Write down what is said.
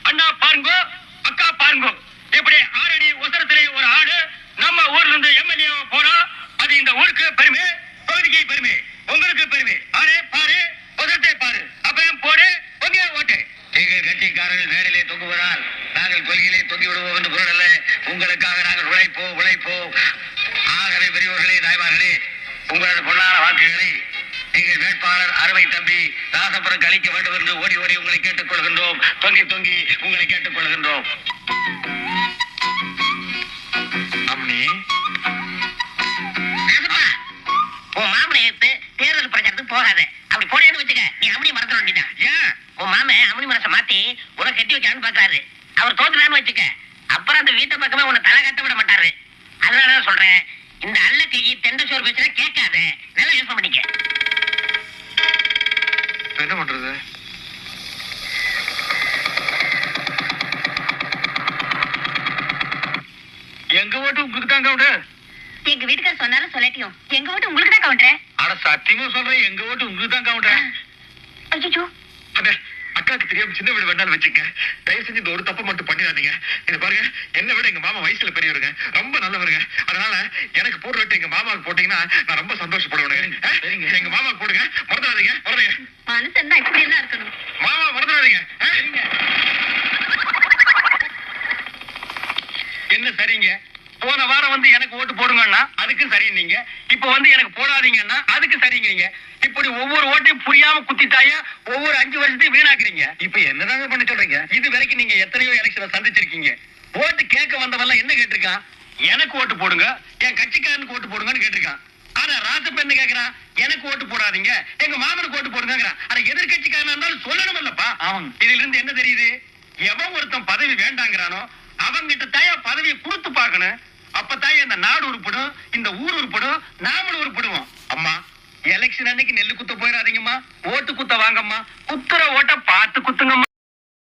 அண்ணா பாருங்கோ, அக்கா பாருங்கோ. இப்படி 6 அடி உசரத்திலே ஒரு ஆடு நம்ம ஊர்ல இருந்து எம்எல்ஏ போறா. அது இந்த ஊருக்கு பெருமை, பகுதிக்கு பெருமை, உங்களுக்கு பெருமை. ஆனே பாரு, உசரத்தை பாரு, அப்புறம் போடு, பொங்க ஓட்டு. எங்கள் கட்சிக்காரர்கள் மேடையிலே தொங்குவதால் நாங்கள் கொள்கையிலே தொங்கி விடுவோம் என்று பொருள் அல்ல. உங்களுக்காக நாங்கள் உழைப்போம். ஆகவே பெரியவர்களே, தாய்மார்களே, உங்களது பொருளாதார வாக்குகளை எங்கள் வேட்பாளர் அருமை தம்பி ராசபுரம் அளிக்க வேண்டும் என்று ஓடி ஓடி உங்களை கேட்டுக் கொள்கின்றோம். தொங்கி தொங்கி உங்களை கேட்டுக் கொள்கின்றோம். அம்னி, உன் மாமனை எடுத்து தேர்தல் பிரச்சாரத்துக்கு போகாத. அப்படி போனேன்னு வச்சுக்க, நீ அம்மனி மறந்துட வேண்டியதான். ஏன் உன் மாமன் அம்மனி மனசை மாத்தி உனக்கு கட்டி வைக்கலான்னு பாக்குறாரு. அவர் தோத்துறான்னு வச்சுக்க, அப்புறம் அந்த வீட்டை பக்கமே உன்னை தலை கட்ட விட மாட்டாரு. அதனாலதான் சொல்றேன், இந்த அல்ல கையை தெண்ட சோறு பேசுற கேட்காத. நல்லா யோசனை பண்ணிக்க. என்ன பண்றது? எங்க ஓட்டு உங்களுக்கு தான் கவுண்டர். எங்க வீட்டுக்கார சொன்னாலும் சொல்லட்டியும் எங்க ஓட்டு உங்களுக்கு தான் கவுண்டர். ஆனா சத்தியமா சொல்றேன், எங்க ஓட்டு உங்களுக்கு தான் கவுண்டர். ஐயோ, அக்காக்கு தெரியாம சின்ன வீடு வேணாலும் வச்சுங்க. தயவு செஞ்சு இந்த ஒரு தப்பை மட்டும் பண்ணிடாதீங்க. இது பாருங்க, என்ன விட எங்க மாமா வயசுல பெரியவருங்க, ரொம்ப நல்லவருங்க. அதனால எனக்கு போடுற விட்டு எங்க மாமாவுக்கு போட்டீங்கன்னா நான் ரொம்ப சந்தோஷப்படுவேன். எங்க மாமாவுக்கு போடுங்க, மறந்துடாதீங்க. மனுஷன் தான் இப்படி எல்லாம் இருக்கணும். மாமா மறந்துடாதீங்க. என்ன சரிங்க? போன வாரம் வந்து எனக்கு ஓட்டு போடுங்கன்னா அதுக்கு சரி நீங்க, இப்ப வந்து எனக்கு போடாதீங்கன்னா அதுக்கு சரிங்க. இப்படி ஒவ்வொரு ஓட்டையும் புரியாம குத்திட்டாயா ஒவ்வொரு 5 வருஷத்தையும் வீணாக்குறீங்க. இப்ப என்னதாங்க பண்ண சொல்றீங்க? இது வரைக்கும் நீங்க எத்தனையோ எலெக்ஷனை சந்திச்சிருக்கீங்க. ஓட்டு கேட்க வந்தவெல்லாம் என்ன கேட்டிருக்கான்? எனக்கு ஓட்டு போடுங்க, என் கட்சிக்காரனுக்கு ஓட்டு போடுங்கன்னு கேட்டிருக்கான். ஆனா ராசப்ப என்ன கேட்கிறான்? எனக்கு ஓட்டு போடாதீங்க, எங்க மாமனுக்கு ஓட்டு போடுங்கிறான். ஆனா எதிர்கட்சிக்காரனா இருந்தாலும் சொல்லணும் இல்லப்பா. இதுல இருந்து என்ன தெரியுது? எவன் ஒருத்தன் பதவி வேண்டாங்கிறானோ அவங்கிட்ட தாயா பதவியை கொடுத்து பார்க்கணும். அப்பதாயா இந்த நாடு உருப்படும், இந்த ஊர் உருப்படும், நாமளும் உருப்படுவோம். அம்மா, எலெக்ஷன் அன்னைக்கு நெல்லு குத்த போயிடாதீங்கம்மா, ஓட்டு குத்த வாங்கம்மா.